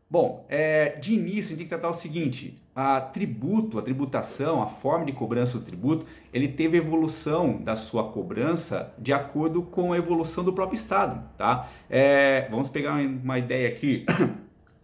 Bom, de início a gente tem que tratar o seguinte, a tributação, a forma de cobrança do tributo, ele teve evolução da sua cobrança de acordo com a evolução do próprio Estado, tá? Vamos pegar uma ideia aqui.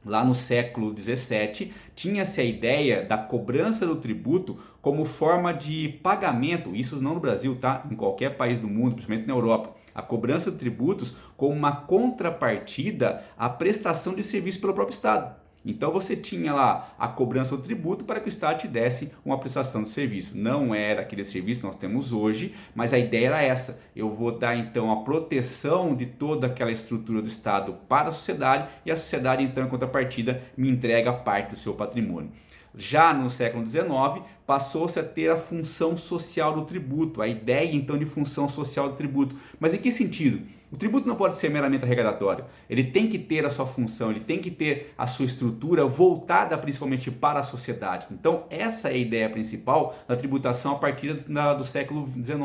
Lá no século XVII, tinha-se a ideia da cobrança do tributo como forma de pagamento, isso não no Brasil, tá? Em qualquer país do mundo, principalmente na Europa. A cobrança de tributos como uma contrapartida à prestação de serviço pelo próprio Estado. Então você tinha lá a cobrança do tributo para que o Estado te desse uma prestação de serviço. Não era aquele serviço que nós temos hoje, mas a ideia era essa. Eu vou dar então a proteção de toda aquela estrutura do Estado para a sociedade e a sociedade então em contrapartida me entrega parte do seu patrimônio. Já no século XIX, passou-se a ter a função social do tributo, a ideia então de função social do tributo. Mas em que sentido? O tributo não pode ser meramente arrecadatório, ele tem que ter a sua função, ele tem que ter a sua estrutura voltada principalmente para a sociedade. Então essa é a ideia principal da tributação a partir do século XIX.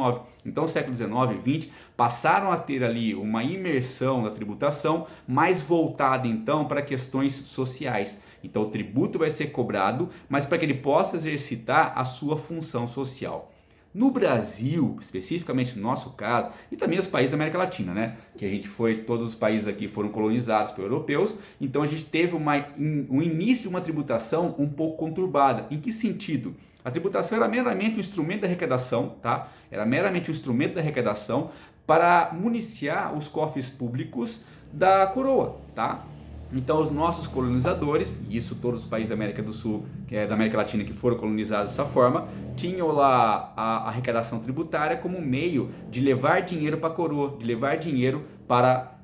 Então o século XIX e XX passaram a ter ali uma imersão da tributação mais voltada então para questões sociais. Então o tributo vai ser cobrado, mas para que ele possa exercitar a sua função social. No Brasil, especificamente no nosso caso, e também os países da América Latina, né? Que a gente foi, todos os países aqui foram colonizados por europeus, então a gente teve um início de uma tributação um pouco conturbada. Em que sentido? A tributação era meramente um instrumento da arrecadação, tá? Era meramente um instrumento da arrecadação para municiar os cofres públicos da coroa, tá? Então os nossos colonizadores, e isso todos os países da América do Sul, da América Latina que foram colonizados dessa forma, tinham lá a arrecadação tributária como meio de levar dinheiro para a coroa, de levar dinheiro para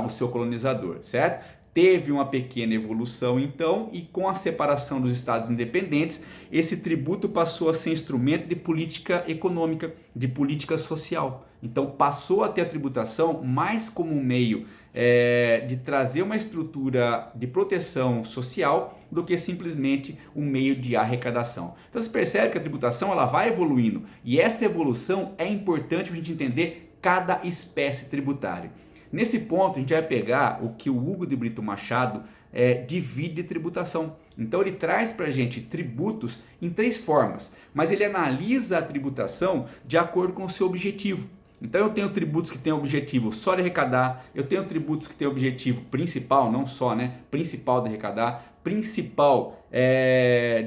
o seu colonizador, certo? Teve uma pequena evolução então, e com a separação dos estados independentes, esse tributo passou a ser instrumento de política econômica, de política social. Então passou a ter a tributação mais como um meio de trazer uma estrutura de proteção social do que simplesmente um meio de arrecadação. Então você percebe que a tributação ela vai evoluindo, e essa evolução é importante para a gente entender cada espécie tributária. Nesse ponto, a gente vai pegar o que o Hugo de Brito Machado divide de tributação. Então, ele traz para a gente tributos em três formas, mas ele analisa a tributação de acordo com o seu objetivo. Então, eu tenho tributos que têm objetivo só de arrecadar, eu tenho tributos que têm objetivo principal, não só, né? Principal de arrecadar, principal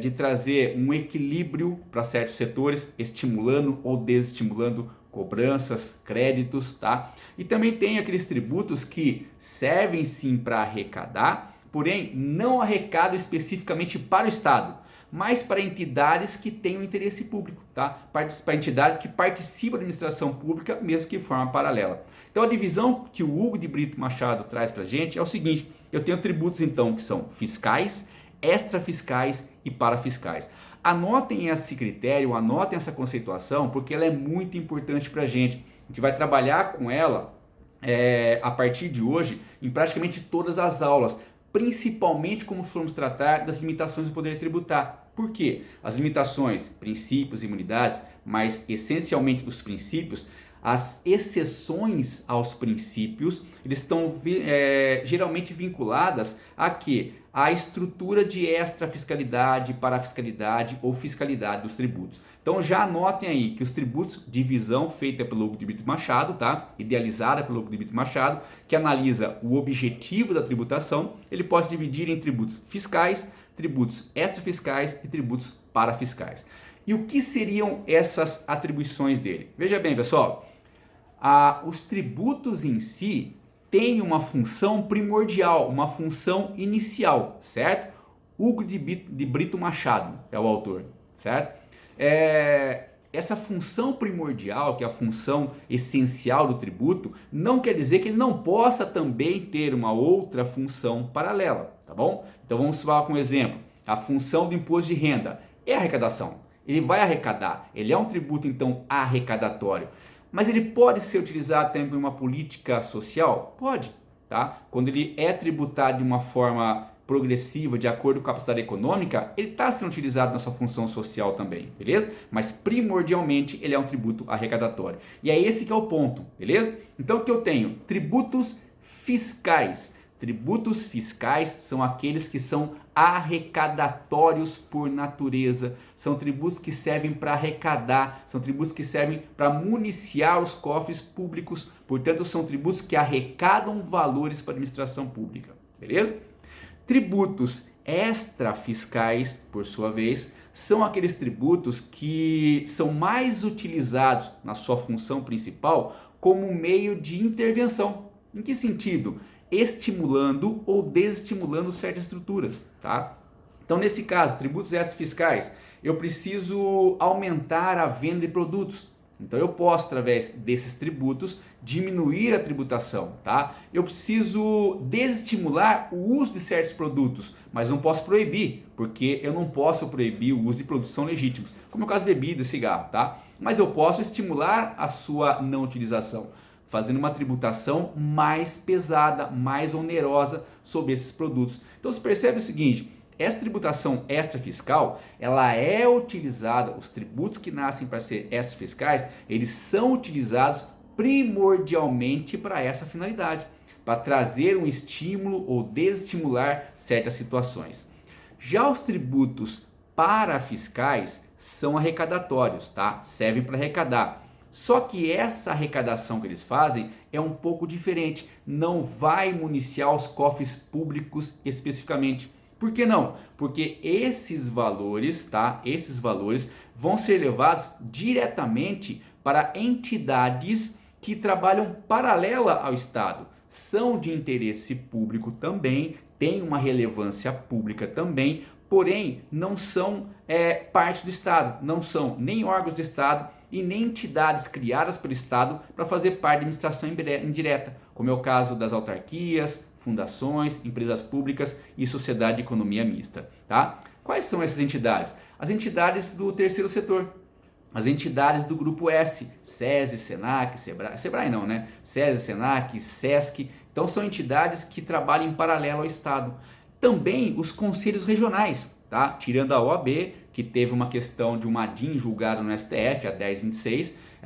de trazer um equilíbrio para certos setores, estimulando ou desestimulando cobranças, créditos, tá? E também tem aqueles tributos que servem sim para arrecadar, porém não arrecadam especificamente para o Estado, mas para entidades que têm um interesse público, tá? Para entidades que participam da administração pública, mesmo que de forma paralela. Então a divisão que o Hugo de Brito Machado traz para a gente é o seguinte: eu tenho tributos então que são fiscais, extrafiscais e parafiscais. Anotem esse critério, anotem essa conceituação, porque ela é muito importante para a gente. A gente vai trabalhar com ela a partir de hoje em praticamente todas as aulas, principalmente como formos tratar das limitações do poder tributar. Por quê? As limitações, princípios e imunidades, mas essencialmente os princípios, as exceções aos princípios, eles estão geralmente vinculadas a quê? A estrutura de extrafiscalidade, parafiscalidade ou fiscalidade dos tributos. Então já anotem aí que os tributos, divisão feita pelo Hugo de Brito Machado, tá? Idealizada pelo Hugo de Brito Machado, que analisa o objetivo da tributação, ele pode se dividir em tributos fiscais, tributos extrafiscais e tributos parafiscais. E o que seriam essas atribuições dele? Veja bem, pessoal, os tributos em si têm uma função primordial, uma função inicial, certo? Hugo de Brito Machado é o autor, certo? Essa função primordial, que é a função essencial do tributo, não quer dizer que ele não possa também ter uma outra função paralela, tá bom? Então vamos falar com um exemplo. A função do imposto de renda é a arrecadação. Ele vai arrecadar, ele é um tributo então arrecadatório. Mas ele pode ser utilizado também em uma política social? Pode, tá? Quando ele é tributado de uma forma progressiva, de acordo com a capacidade econômica, ele está sendo utilizado na sua função social também, beleza? Mas primordialmente ele é um tributo arrecadatório. E é esse que é o ponto, beleza? Então o que eu tenho? Tributos fiscais. Tributos fiscais são aqueles que são arrecadatórios por natureza, são tributos que servem para arrecadar, são tributos que servem para municiar os cofres públicos, portanto são tributos que arrecadam valores para a administração pública, beleza? Tributos extrafiscais, por sua vez, são aqueles tributos que são mais utilizados na sua função principal como meio de intervenção. Em que sentido? Estimulando ou desestimulando certas estruturas, tá? Então, nesse caso, tributos extrafiscais, eu preciso aumentar a venda de produtos. Então, eu posso, através desses tributos, diminuir a tributação, tá? Eu preciso desestimular o uso de certos produtos, mas não posso proibir, porque eu não posso proibir o uso de produtos que são legítimos, como é o caso de bebida e cigarro, tá? Mas eu posso estimular a sua não utilização, fazendo uma tributação mais pesada, mais onerosa sobre esses produtos. Então, você percebe o seguinte: essa tributação extrafiscal, ela é utilizada, os tributos que nascem para ser extrafiscais, eles são utilizados primordialmente para essa finalidade, para trazer um estímulo ou desestimular certas situações. Já os tributos parafiscais são arrecadatórios, tá? Servem para arrecadar. Só que essa arrecadação que eles fazem é um pouco diferente, não vai municiar os cofres públicos especificamente. Por que não? Porque esses valores, tá? Esses valores vão ser levados diretamente para entidades que trabalham paralela ao Estado. São de interesse público também, têm uma relevância pública também, porém não são parte do Estado, não são nem órgãos do Estado e nem entidades criadas pelo Estado para fazer parte da administração indireta, como é o caso das autarquias, fundações, empresas públicas e sociedade de economia mista, tá? Quais são essas entidades? As entidades do terceiro setor, as entidades do grupo S, SESI, SENAC, SEBRAE não, né? SESI, SENAC, SESC, então são entidades que trabalham em paralelo ao Estado. Também os conselhos regionais, tá? Tirando a OAB, que teve uma questão de uma DIN julgada no STF, a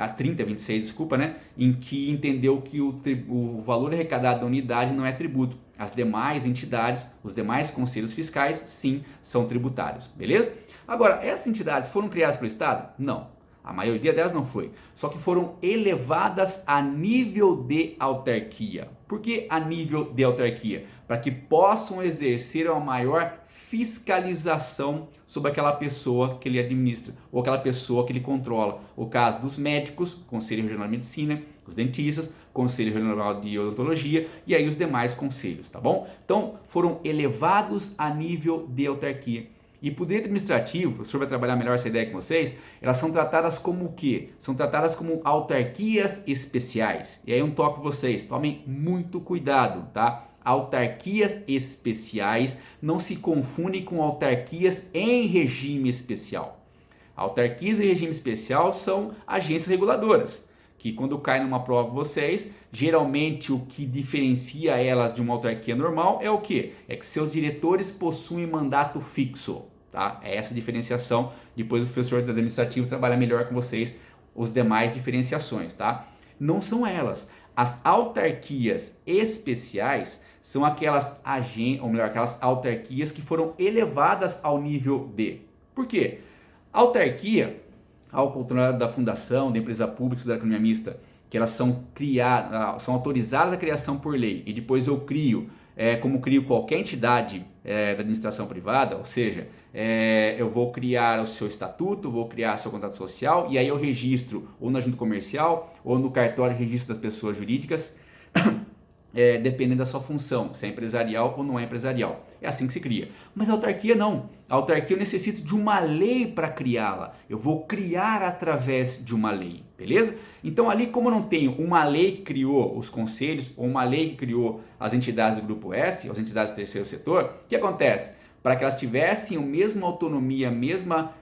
3026, desculpa, né? Em que entendeu que o valor arrecadado da unidade não é tributo. As demais entidades, os demais conselhos fiscais, sim, são tributários, beleza? Agora, essas entidades foram criadas pelo Estado? Não. A maioria delas não foi. Só que foram elevadas a nível de autarquia. Por que a nível de autarquia? Para que possam exercer uma maior fiscalização sobre aquela pessoa que ele administra ou aquela pessoa que ele controla. O caso dos médicos, Conselho Regional de Medicina, os dentistas, Conselho Regional de Odontologia e aí os demais conselhos, tá bom? Então, foram elevados a nível de autarquia. E para o direito administrativo, o senhor vai trabalhar melhor essa ideia com vocês, elas são tratadas como o quê? São tratadas como autarquias especiais. E aí um toque para vocês, tomem muito cuidado, tá? Autarquias especiais não se confundem com autarquias em regime especial. Autarquias em regime especial são agências reguladoras, que quando cai numa prova vocês, geralmente o que diferencia elas de uma autarquia normal é o quê? É que seus diretores possuem mandato fixo, tá? É essa diferenciação, depois o professor do administrativo trabalha melhor com vocês os demais diferenciações, tá? Não são elas. As autarquias especiais são aquelas aquelas autarquias que foram elevadas ao nível D. Por quê? Autarquia, ao contrário da fundação, da empresa pública da economia mista, que elas são autorizadas à criação por lei e depois eu crio, como crio qualquer entidade da administração privada, ou seja, eu vou criar o seu estatuto, vou criar o seu contrato social e aí eu registro ou na junta comercial ou no cartório de registro das pessoas jurídicas, dependendo da sua função, se é empresarial ou não é empresarial. É assim que se cria. Mas a autarquia não. A autarquia eu necessito de uma lei para criá-la. Eu vou criar através de uma lei, beleza? Então ali, como eu não tenho uma lei que criou os conselhos ou uma lei que criou as entidades do grupo S, as entidades do terceiro setor, o que acontece? Para que elas tivessem a mesma autonomia, a mesma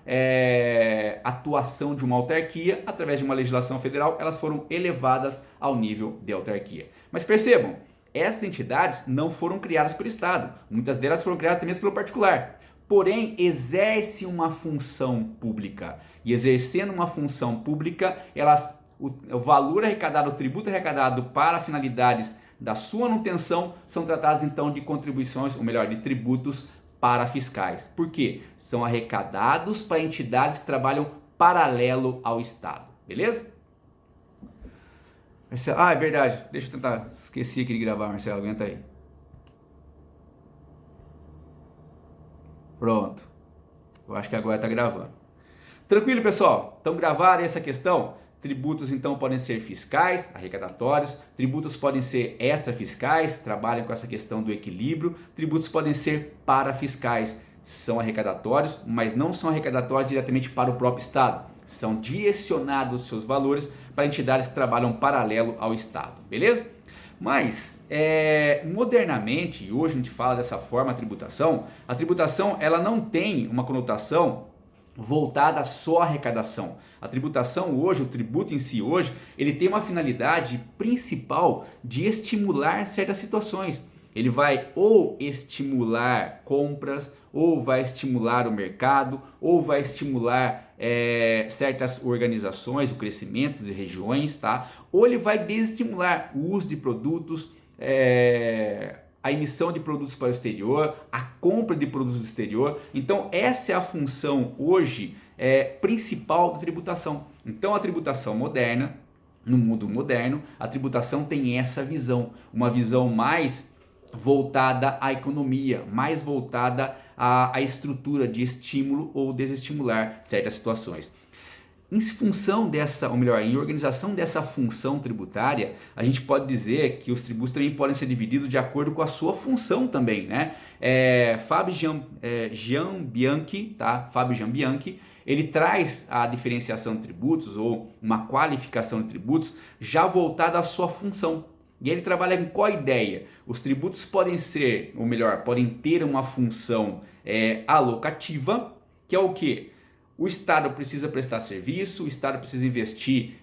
atuação de uma autarquia, através de uma legislação federal, elas foram elevadas ao nível de autarquia. Mas percebam, essas entidades não foram criadas pelo Estado, muitas delas foram criadas também pelo particular, porém exercem uma função pública, e exercendo uma função pública, o valor arrecadado, o tributo arrecadado para finalidades da sua manutenção são tratados então de contribuições, ou melhor, de tributos parafiscais. Por quê? São arrecadados para entidades que trabalham paralelo ao Estado, beleza? Marcelo, é verdade, deixa eu tentar, esqueci aqui de gravar, Marcelo, aguenta aí. Pronto, eu acho que agora está gravando. Tranquilo, pessoal? Então gravaram essa questão? Tributos então podem ser fiscais, arrecadatórios, tributos podem ser extrafiscais, trabalham com essa questão do equilíbrio, tributos podem ser parafiscais, são arrecadatórios, mas não são arrecadatórios diretamente para o próprio Estado, são direcionados os seus valores para entidades que trabalham paralelo ao Estado, beleza? Mas, modernamente, e hoje a gente fala dessa forma a tributação ela não tem uma conotação voltada só à arrecadação. A tributação hoje, o tributo em si hoje, ele tem uma finalidade principal de estimular certas situações. Ele vai ou estimular compras, ou vai estimular o mercado, ou vai estimular certas organizações, o crescimento de regiões, tá? Ou ele vai desestimular o uso de produtos, a emissão de produtos para o exterior, a compra de produtos do exterior. Então essa é a função hoje principal da tributação. Então a tributação moderna, no mundo moderno, a tributação tem essa visão, uma visão mais voltada à economia, mais voltada à estrutura de estímulo ou desestimular certas situações. Em função dessa, ou melhor, em organização dessa função tributária, a gente pode dizer que os tributos também podem ser divididos de acordo com a sua função também, né? Fábio Jean Bianchi, tá? Fábio Jean Bianchi, ele traz a diferenciação de tributos ou uma qualificação de tributos já voltada à sua função. E ele trabalha com qual ideia? Os tributos podem ser, ou melhor, podem ter uma função alocativa, que é o quê? O Estado precisa prestar serviço, o Estado precisa investir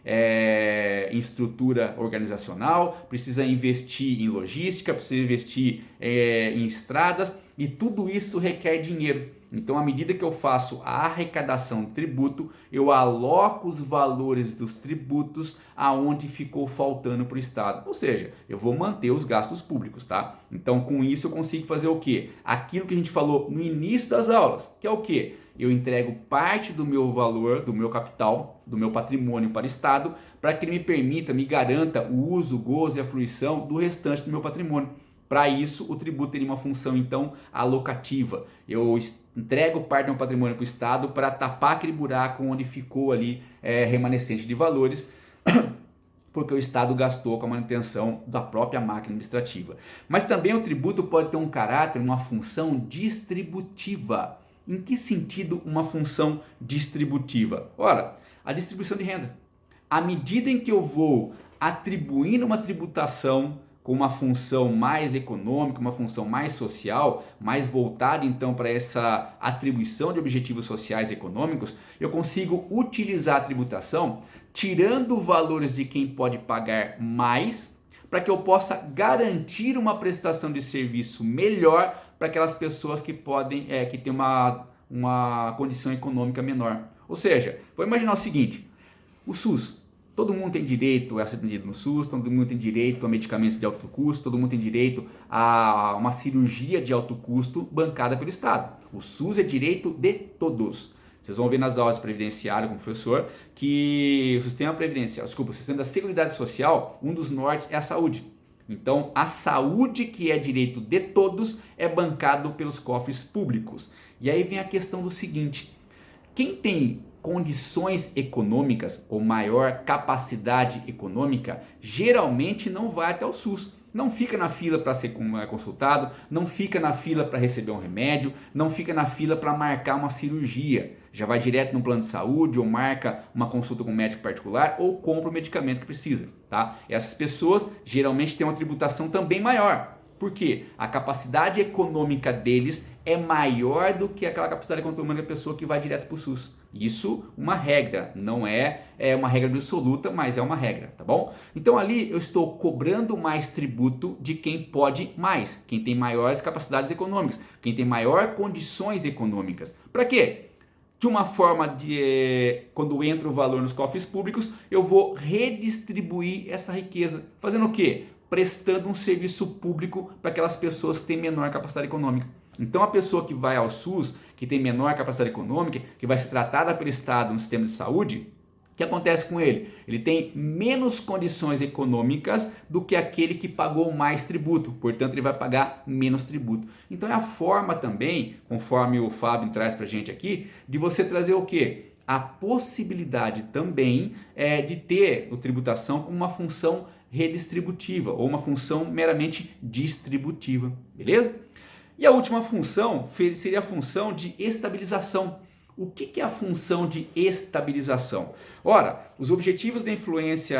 em estrutura organizacional, precisa investir em logística, precisa investir em estradas, e tudo isso requer dinheiro. Então, à medida que eu faço a arrecadação de tributo, eu aloco os valores dos tributos aonde ficou faltando para o Estado. Ou seja, eu vou manter os gastos públicos, tá? Então, com isso eu consigo fazer o quê? Aquilo que a gente falou no início das aulas, que é o quê? Eu entrego parte do meu valor, do meu capital, do meu patrimônio para o Estado, para que ele me permita, me garanta o uso, o gozo e a fruição do restante do meu patrimônio. Para isso, o tributo teria uma função, então, alocativa. Eu entrego parte do meu patrimônio para o Estado para tapar aquele buraco onde ficou ali remanescente de valores, porque o Estado gastou com a manutenção da própria máquina administrativa. Mas também o tributo pode ter um caráter, uma função distributiva. Em que sentido uma função distributiva? Ora, a distribuição de renda. À medida em que eu vou atribuindo uma tributação com uma função mais econômica, uma função mais social, mais voltada então para essa atribuição de objetivos sociais e econômicos, eu consigo utilizar a tributação tirando valores de quem pode pagar mais, para que eu possa garantir uma prestação de serviço melhor para aquelas pessoas que podem, que têm uma condição econômica menor. Ou seja, vou imaginar o seguinte: o SUS. Todo mundo tem direito a ser atendido no SUS, todo mundo tem direito a medicamentos de alto custo, todo mundo tem direito a uma cirurgia de alto custo bancada pelo Estado. O SUS é direito de todos. Vocês vão ver nas aulas de previdenciário com o professor que o sistema previdenciário, o sistema da Seguridade Social, um dos nortes é a saúde. Então, a saúde, que é direito de todos, é bancado pelos cofres públicos. E aí vem a questão do seguinte: quem tem condições econômicas ou maior capacidade econômica, geralmente não vai até o SUS. Não fica na fila para ser consultado, não fica na fila para receber um remédio, não fica na fila para marcar uma cirurgia. Já vai direto no plano de saúde, ou marca uma consulta com um médico particular, ou compra o medicamento que precisa, tá? Essas pessoas geralmente têm uma tributação também maior. Por quê? A capacidade econômica deles é maior do que aquela capacidade econômica da pessoa que vai direto para o SUS. Isso uma regra, não é uma regra absoluta, mas é uma regra, tá bom? Então ali eu estou cobrando mais tributo de quem pode mais, quem tem maiores capacidades econômicas, quem tem maiores condições econômicas. Para quê? De uma forma de, quando entra o valor nos cofres públicos, eu vou redistribuir essa riqueza. Fazendo o quê? prestando um serviço público para aquelas pessoas que têm menor capacidade econômica. Então a pessoa que vai ao SUS, que tem menor capacidade econômica, que vai ser tratada pelo Estado no sistema de saúde, o que acontece com ele? Ele tem menos condições econômicas do que aquele que pagou mais tributo, portanto ele vai pagar menos tributo. Então é a forma também, conforme o Fábio traz para a gente aqui, de você trazer o quê? A possibilidade também de ter a tributação como uma função redistributiva ou uma função meramente distributiva, beleza? E a última função seria a função de estabilização. O que é a função de estabilização? Ora, os objetivos de influência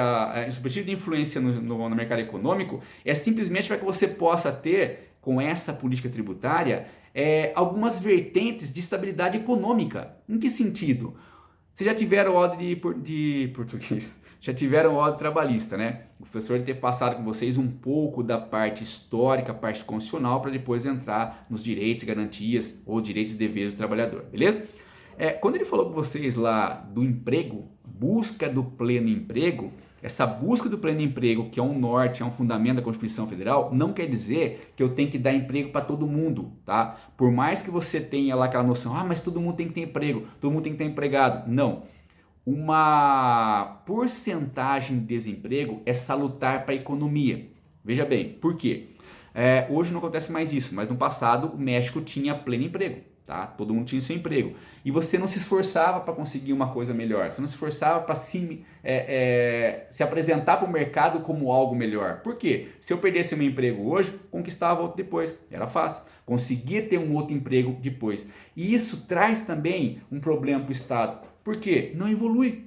no mercado econômico é simplesmente para que você possa ter, com essa política tributária, algumas vertentes de estabilidade econômica. Em que sentido? Vocês já tiveram aula de português, já tiveram aula de trabalhista, né? O professor ter passado com vocês um pouco da parte histórica, parte constitucional, para depois entrar nos direitos, garantias ou direitos e deveres do trabalhador, beleza? Quando ele falou com vocês lá do emprego, busca do pleno emprego, essa busca do pleno emprego, que é um norte, é um fundamento da Constituição Federal, não quer dizer que eu tenho que dar emprego para todo mundo, tá? Por mais que você tenha lá aquela noção, mas todo mundo tem que ter emprego, todo mundo tem que ter empregado. Não. Uma porcentagem de desemprego é salutar para a economia. Veja bem, por quê? Hoje não acontece mais isso, mas no passado o México tinha pleno emprego. Tá? Todo mundo tinha seu emprego. E você não se esforçava para conseguir uma coisa melhor. Você não se esforçava para se apresentar para o mercado como algo melhor. Por quê? Se eu perdesse meu emprego hoje, conquistava outro depois. Era fácil. Conseguia ter um outro emprego depois. E isso traz também um problema para o Estado. Por quê? Não evolui.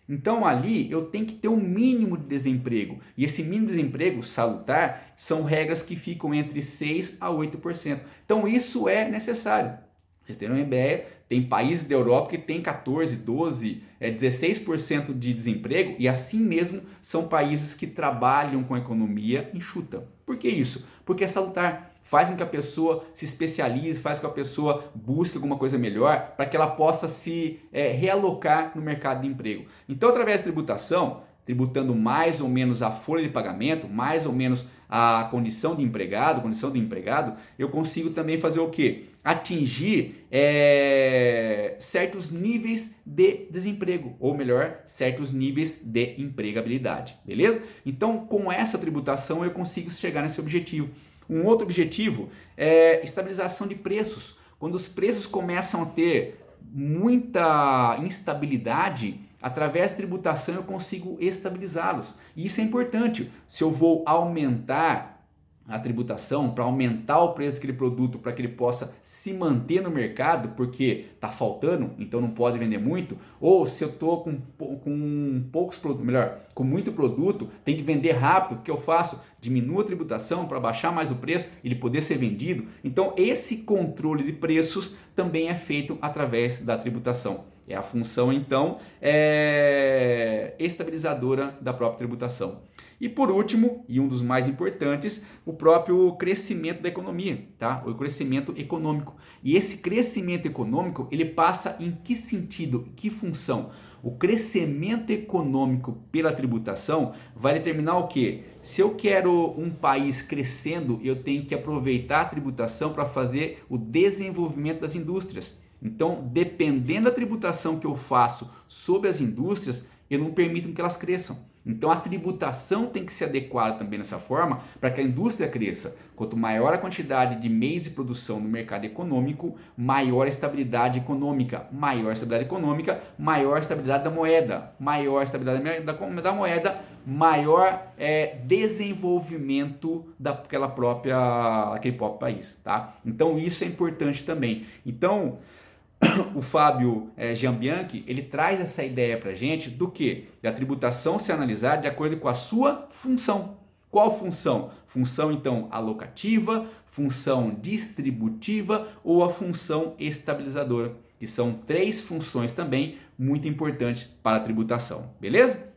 Então ali eu tenho que ter um mínimo de desemprego. E esse mínimo de desemprego salutar são regras que ficam entre 6% a 8%. Então isso é necessário. Vocês terem uma ideia, tem países da Europa que tem 14, 12, 16% de desemprego e assim mesmo são países que trabalham com a economia enxuta. Por que isso? Porque é salutar, faz com que a pessoa se especialize, faz com que a pessoa busque alguma coisa melhor para que ela possa se realocar no mercado de emprego. Então, através da tributação, tributando mais ou menos a folha de pagamento, mais ou menos a condição de empregado, eu consigo também fazer o quê? Atingir certos níveis de desemprego, ou melhor, certos níveis de empregabilidade, beleza? Então, com essa tributação eu consigo chegar nesse objetivo. Um outro objetivo é estabilização de preços. Quando os preços começam a ter muita instabilidade, através da tributação eu consigo estabilizá-los. E isso é importante. Se eu vou aumentar a tributação para aumentar o preço daquele produto para que ele possa se manter no mercado, porque está faltando, então não pode vender muito, ou se eu estou com poucos produtos, melhor, com muito produto, tem que vender rápido, o que eu faço? Diminuo a tributação para baixar mais o preço, ele poder ser vendido. Então esse controle de preços também é feito através da tributação. É a função, então, estabilizadora da própria tributação. E por último, e um dos mais importantes, o próprio crescimento da economia, tá? O crescimento econômico. E esse crescimento econômico, ele passa em que sentido, que função? O crescimento econômico pela tributação vai determinar o quê? Se eu quero um país crescendo, eu tenho que aproveitar a tributação para fazer o desenvolvimento das indústrias. Então, dependendo da tributação que eu faço sobre as indústrias, eu não permito que elas cresçam. Então, a tributação tem que ser adequada também dessa forma para que a indústria cresça. Quanto maior a quantidade de meios de produção no mercado econômico, maior a estabilidade econômica. Maior a estabilidade econômica, maior a estabilidade da moeda. Maior a estabilidade da moeda, maior desenvolvimento daquele próprio país. Tá? Então, isso é importante também. Então, o Fábio Gianbianchi, ele traz essa ideia para a gente do que? Da tributação ser analisada de acordo com a sua função. Qual função? Função, então, alocativa, função distributiva ou a função estabilizadora, que são 3 funções também muito importantes para a tributação. Beleza?